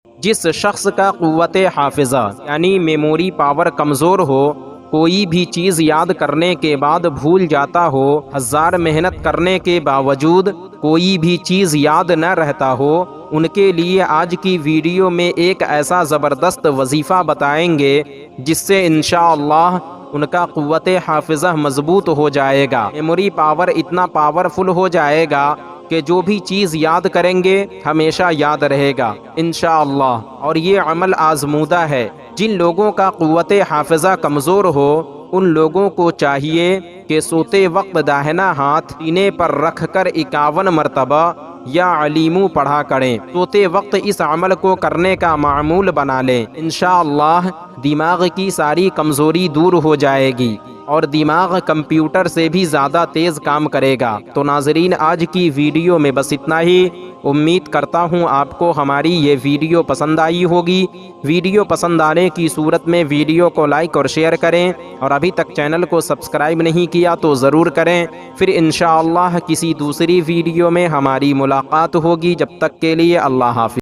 جس شخص کا قوت حافظہ یعنی میموری پاور کمزور ہو، کوئی بھی چیز یاد کرنے کے بعد بھول جاتا ہو، ہزار محنت کرنے کے باوجود کوئی بھی چیز یاد نہ رہتا ہو، ان کے لیے آج کی ویڈیو میں ایک ایسا زبردست وظیفہ بتائیں گے جس سے انشاءاللہ ان کا قوت حافظہ مضبوط ہو جائے گا، میموری پاور اتنا پاورفل ہو جائے گا کہ جو بھی چیز یاد کریں گے ہمیشہ یاد رہے گا انشاءاللہ۔ اور یہ عمل آزمودہ ہے۔ جن لوگوں کا قوت حافظہ کمزور ہو ان لوگوں کو چاہیے کہ سوتے وقت داہنا ہاتھ سینے پر رکھ کر 51 مرتبہ یا علیمو پڑھا کریں۔ سوتے وقت اس عمل کو کرنے کا معمول بنا لیں، انشاءاللہ دماغ کی ساری کمزوری دور ہو جائے گی اور دماغ کمپیوٹر سے بھی زیادہ تیز کام کرے گا۔ تو ناظرین، آج کی ویڈیو میں بس اتنا ہی۔ امید کرتا ہوں آپ کو ہماری یہ ویڈیو پسند آئی ہوگی۔ ویڈیو پسند آنے کی صورت میں ویڈیو کو لائک اور شیئر کریں، اور ابھی تک چینل کو سبسکرائب نہیں کیا تو ضرور کریں۔ پھر انشاءاللہ کسی دوسری ویڈیو میں ہماری ملاقات ہوگی، جب تک کے لیے اللہ حافظ۔